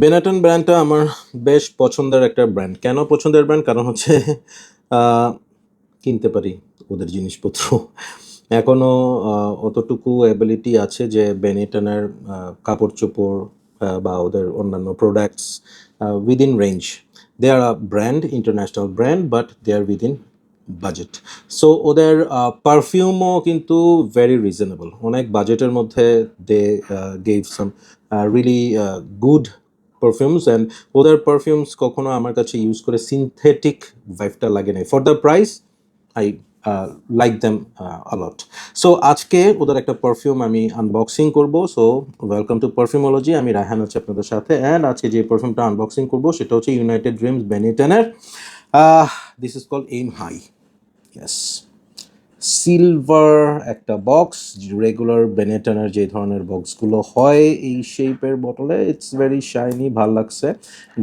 বেনেটন ব্র্যান্ডটা আমার বেশ পছন্দের একটা ব্র্যান্ড। কেন পছন্দের ব্র্যান্ড? কারণ হচ্ছে আহ, কিনতে পারি ওদের জিনিসপত্র। এখনো অতটুকু অ্যাবিলিটি আছে যে বেনেটনের কাপড়-চোপড় বা ওদের অন্যান্য products within range. They are a brand, international brand, but they are within budget. So ওদের পারফিউমও কিন্তু ভেরি রিজনেবল। অনেক বাজেটের মধ্যে they gave some really good perfumes, and ওদের পারফিউমস কখনো আমার কাছে ইউজ করে সিনথেটিক ভাইবটা লাগে নাই। For the price I like them a lot. So আজকে ওদের একটা পারফিউম আমি আনবক্সিং করব। So welcome to Perfumology. আমি রায়হান আছি আপনাদের সাথে, অ্যান্ড আজকে যে পারফিউমটা আনবক্সিং করব সেটা হচ্ছে ইউনাইটেড ড্রিমস বেনিটনের। This is called aim high. Yes, silver একটা বক্স, রেগুলার বেনেটনের যে ধরনের বক্সগুলো হয় এই শেপের বটলে। ইটস ভেরি শাইনি, ভাল লাগছে।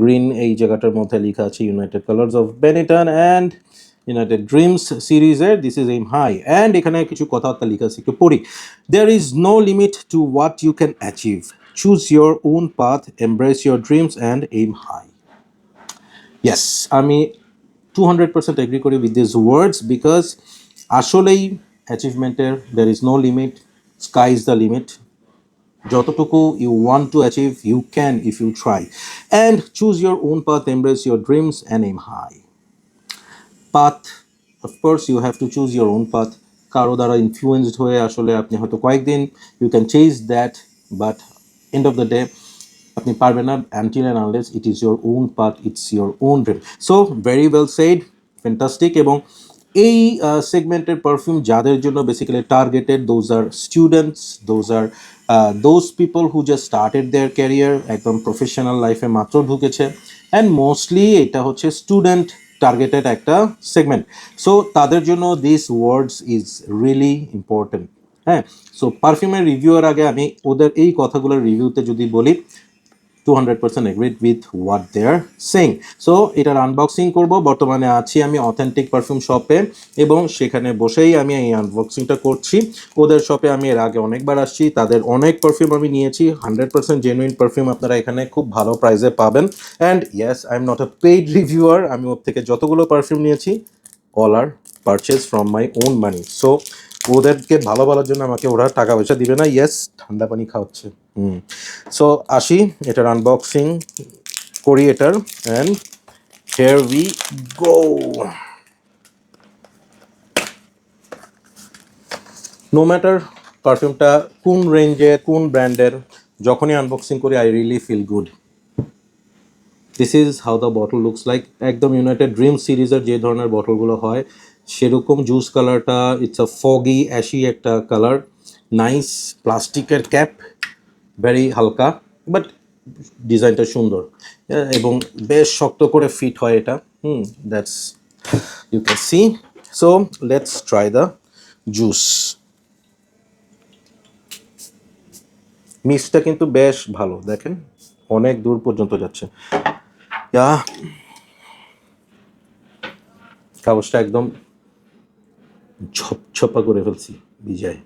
গ্রিন এই জায়গাটার মধ্যে লেখা আছে united colours of Benetton and united dreams সিরিজের this is aim high. And এখানে কিছু কথাবার্তা লেখা আছে, একটু পড়ি। There is no limit to what you can achieve, choose your own path, embrace your dreams and aim high. Yes, আমি 200% agree করি উইথ দিস ওয়ার্ডস, বিকজ আসলেই অ্যাচিভমেন্টের there is no limit, sky is the limit. যতটুকু you want to achieve you can if you try, and choose your own path, embrace your dreams and aim high. Path, of course you have to choose your own path. কারো দ্বারা ইনফ্লুয়েন্সড হয়ে আসলে আপনি হয়তো কয়েকদিন you can chase that, but end of the day আপনি পারবেন না until and unless it is your own path, it's your own dream. So very well said, fantastic. এবং এই সেগমেন্টের পারফিউম যাদের জন্য basically targeted, those are students, those are those people who just started their career, একদম professional লাইফে মাত্র ঢুকেছে, and mostly এটা হচ্ছে স্টুডেন্ট টার্গেটেড একটা সেগমেন্ট। সো তাদের জন্য this words is really important. হ্যাঁ, সো পারফিউমের রিভিউয়ের আগে আমি ওদের এই কথাগুলোর রিভিউতে যদি বলি, 200% agreed with what they are saying. So এটার আনবক্সিং করব। বর্তমানে আছি আমি অথেন্টিক পারফিউম শপে, এবং সেখানে বসেই আমি এই আনবক্সিংটা করছি। ওদের শপে আমি এর আগে অনেকবার আসছি, তাদের অনেক পারফিউম আমি নিয়েছি। 100% জেনুইন পারফিউম আপনারা এখানে খুব ভালো প্রাইসে পাবেন। And yes, I am not a paid reviewer. আমি ওর থেকে যতগুলো পারফিউম নিয়েছি all are purchase from my own money. So ওদেরকে ভালো বলার জন্য আমাকে ওরা টাকা পয়সা দিবে না। ইয়েস, ঠান্ডা পানি খাওয়াচ্ছে। সো আসি, এটার আনবক্সিং করি এটার, and here we go. No matter পারফিউমটা কোন রেঞ্জের, কোন ব্র্যান্ডের, যখনই আনবক্সিং করি I really feel good. This is how the bottle looks like. একদম ইউনাইটেড ড্রিম সিরিজের যে ধরনের বটলগুলো হয় সেরকম জুস কালারটা। ইটস আ ফগি অ্যাশি একটা কালার, নাইস প্লাস্টিকের ক্যাপ, ভেরি হালকা, বাট ডিজাইনটা সুন্দর, এবং বেশ শক্ত করে ফিট হয় এটা। That's you can see. So let's try the juice. মিক্সটা কিন্তু বেশ ভালো, দেখেন অনেক দূর পর্যন্ত যাচ্ছে। ইয়া, কাগজটা একদম ঝপঝপা করে ফেলছি বিজয়।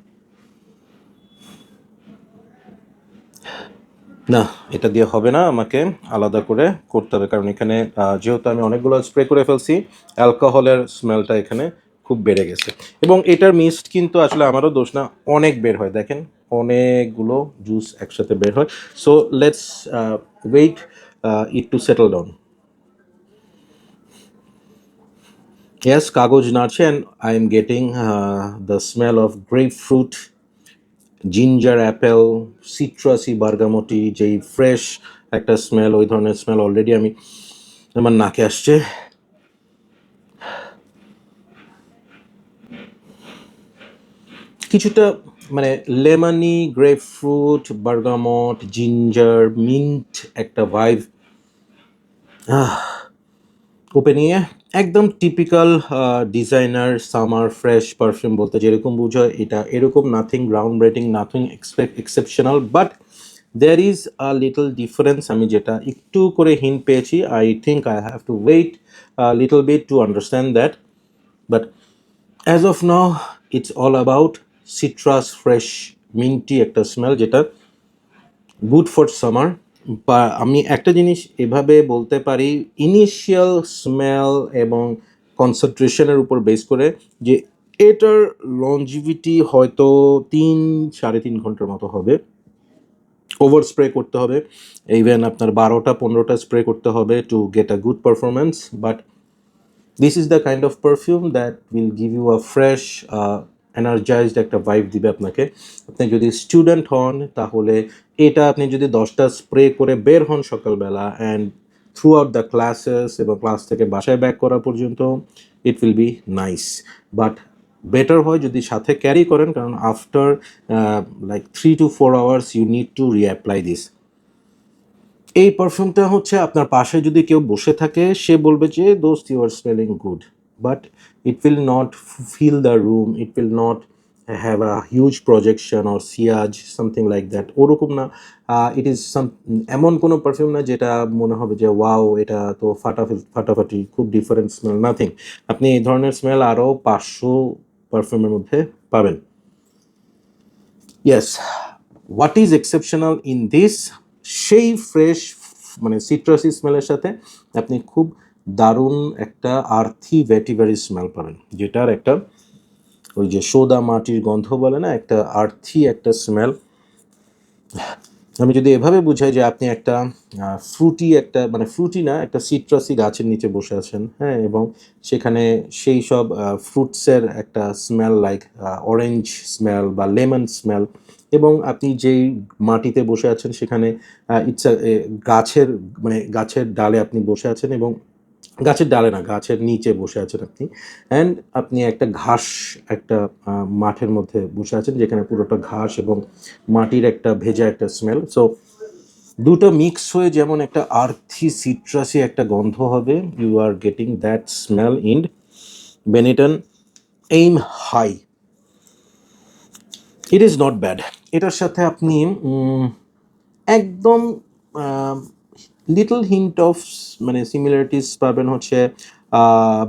না, এটা দিয়ে হবে না, আমাকে আলাদা করে করতে হবে, কারণ এখানে যেহেতু আমি অনেকগুলো স্প্রে করে ফেলছি, অ্যালকোহলের স্মেলটা এখানে খুব বেড়ে গেছে। এবং এটার মিস্ট কিন্তু আসলে আমারও দোষ না, অনেক বের হয়, দেখেন অনেকগুলো জুস একসাথে বের হয়। So let's wait it to settle down. Yes, কাগজ নাড়ছে, and I am getting the smell of grapefruit, ginger apple, citrusy bergamoty, যেই ফ্রেশ একটা স্মেল, ওই ধরনের স্মেল অলরেডি আমি আমার নাকে আসছে। কিছুটা মানে lemony, grapefruit, bergamot, ginger, mint একটা ভাইব। ওপেনিংয়ে একদম typical designer summer fresh perfume বলতে যেরকম বোঝায় এটা এরকম, nothing ground breaking, nothing exceptional, but there is a little difference. আমি যেটা একটু করে হিন্ট পেয়েছি, I think I have to wait little bit to understand that, but as of now it's all about citrus, fresh minty একটা smell, যেটা good for summer. আমি একটা জিনিস এভাবে বলতে পারি, ইনিশিয়াল স্মেল এবং কনসেন্ট্রেশনের উপর বেস করে যে এটার লঞ্জিভিটি হয়তো 3-3.5 ঘন্টার মতো হবে। ওভার স্প্রে করতে হবে, ইভেন আপনার 12টা-15টা স্প্রে করতে হবে to get a good performance, but this is the kind of perfume that will give you a fresh energized একটা ভাইব দিবে আপনাকে। আপনি যদি স্টুডেন্ট হন তাহলে এটা আপনি যদি 10টা স্প্রে করে বের হন সকালবেলা and throughout the classes এবং ক্লাস থেকে বাসায় ব্যাক করা পর্যন্ত, it will be nice. But better হয় যদি সাথে ক্যারি করেন, কারণ after like 3 to 4 hours you need to reapply this. এই পারফিউমটা হচ্ছে আপনার পাশে যদি কেউ বসে থাকে সে বলবে যে দোস্ত you are smelling good, but it will not fill the room, it will not have a huge projection or সিয়াজ সামথিং লাইক দ্যাট, ওরকম না। ইট ইজ এমন কোনো পারফিউম না যেটা মনে হবে যে ওয়াও এটা তো ফাটাফাটি খুব ডিফারেন্ট স্মেল, নাথিং। আপনি এই ধরনের স্মেল আরও 500 পারফিউমের মধ্যে পাবেন। Yes, what is exceptional in this, সেই ফ্রেশ মানে সিট্রাসি স্মেলের সাথে আপনি খুব দারুণ একটা আর্থি ভেটিভারি স্মেল পাবেন, যেটার একটা ওই যে সোদা মাটির গন্ধ বলে না, একটা আর্থি একটা স্মেল। আমি যদি এভাবে বুঝাই যে আপনি একটা ফ্রুটি একটা মানে ফ্রুটি না, একটা সিট্রাসি গাছের নিচে বসে আছেন, হ্যাঁ, এবং সেখানে সেই সব ফ্রুটসের একটা স্মেল লাইক অরেঞ্জ স্মেল বা লেমন স্মেল, এবং আপনি যেই মাটিতে বসে আছেন সেখানে ইটস গাছের মানে গাছের ডালে আপনি বসে আছেন, এবং গাছের ডালে না, গাছের নিচে বসে আছেন আপনি, অ্যান্ড আপনি একটা ঘাস একটা মাঠের মধ্যে বসে আছেন যেখানে পুরোটা ঘাস এবং মাটির একটা ভেজা একটা স্মেল। সো দুটো মিক্স হয়ে যেমন একটা আর্থি সিট্রাসি একটা গন্ধ হবে, you are getting that smell in Benetton aim high. It is not bad. এটার সাথে আপনি একদম লিটল হিন্ট অফ মানে সিমিলারিটিস পাবেন হচ্ছে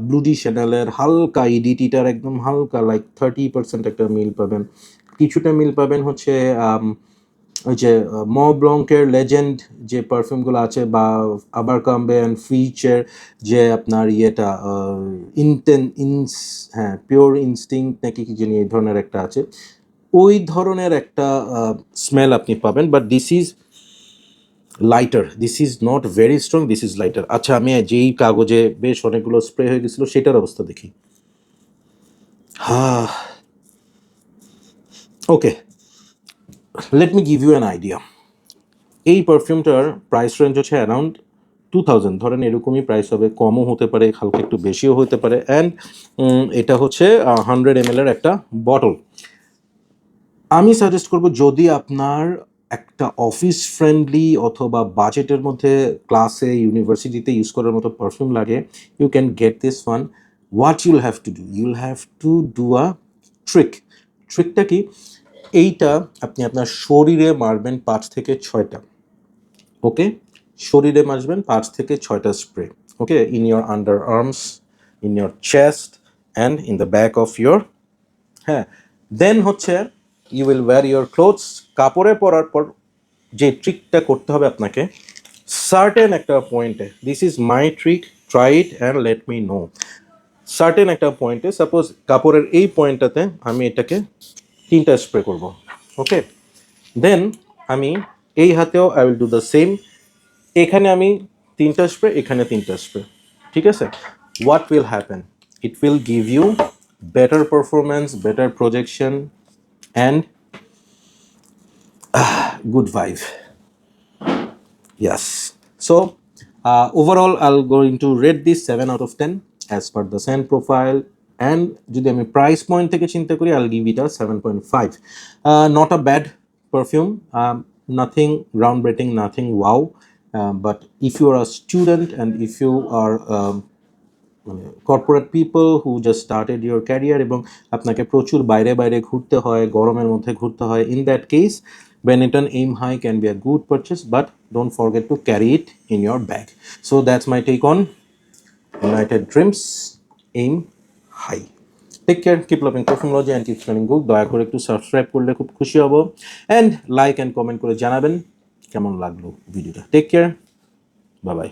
ব্লুডি শ্যানেলের হালকা ইডিটিটার একদম হালকা লাইক 30% একটা মিল পাবেন, কিছুটা মিল পাবেন হচ্ছে ওই যে ম ব্লঙ্কের লেজেন্ড যে পারফিউমগুলো আছে, বা আবারকাম্বে অ্যান্ড ফিচের যে আপনার ইয়েটা হ্যাঁ পিওর ইনস্টিংক্ট নাকি কি জানি এই ধরনের একটা আছে, ওই ধরনের একটা স্মেল আপনি পাবেন, but this is lighter, this is not very strong, this is lighter. আচ্ছা, আমি যেই কাগজে বেশ অনেকগুলো স্প্রে হয়ে গেছিলো সেটার অবস্থা দেখি। Okay, let me give you an idea. এই পারফিউমটার প্রাইস রেঞ্জ হচ্ছে অ্যারাউন্ড 2000, ধরেন এরকমই প্রাইস হবে, কমও হতে পারে, হালকা একটু বেশিও হতে পারে, অ্যান্ড এটা হচ্ছে 100 ml এর একটা বটল। আমি সাজেস্ট করব যদি আপনার একটা অফিস ফ্রেন্ডলি অথবা বাজেটের মধ্যে ক্লাসে ইউনিভার্সিটিতে ইউজ করার মতো পারফিউম লাগে, you can get this one. What you'll have to do, you'll have to do a ট্রিকটা কি, এইটা আপনি আপনার শরীরে মারবেন 5 থেকে 6টা, ওকে, শরীরে মারবেন 5 থেকে 6টা spray, okay, in your underarms, in your chest and in the back of your, হ্যাঁ, দেন হচ্ছে you will wear your clothes. কাপড়ে পরার পর যে ট্রিকটা করতে হবে আপনাকে সার্টেন একটা পয়েন্টে, this is my trick, try it and let me no. Certain একটা পয়েন্টে, সাপোজ কাপড়ের এই পয়েন্টটাতে আমি এটাকে 3টা স্প্রে করব, ওকে, দেন আমি এই হাতেও I will do the same, এখানে আমি 3টা স্প্রে, এখানে 3টা স্প্রে, ঠিক আছে। What will happen, it will give you better performance, better projection and good vibe. Yes. So overall I'll going to rate this 7 out of 10 as per the scent profile, and যদি আমি price point থেকে চিন্তা করি I'll give it a 7.5. Not a bad perfume, nothing groundbreaking, nothing wow, but if you are a student and if you are corporate people who just started your career এবং আপনাকে প্রচুর বাইরে বাইরে ঘুরতে হয়, গরমের মধ্যে ঘুরতে হয়, in that case Benetton Aim High can be a good purchase, but don't forget to carry it in your bag. So that's my take on United Dreams Aim High. Take care, keep loving Perfumology and keep smelling good. দয়া করে একটু subscribe করলে খুব খুশি হব, and like and comment করে জানাবেন কেমন লাগলো ভিডিওটা। Take care, bye by.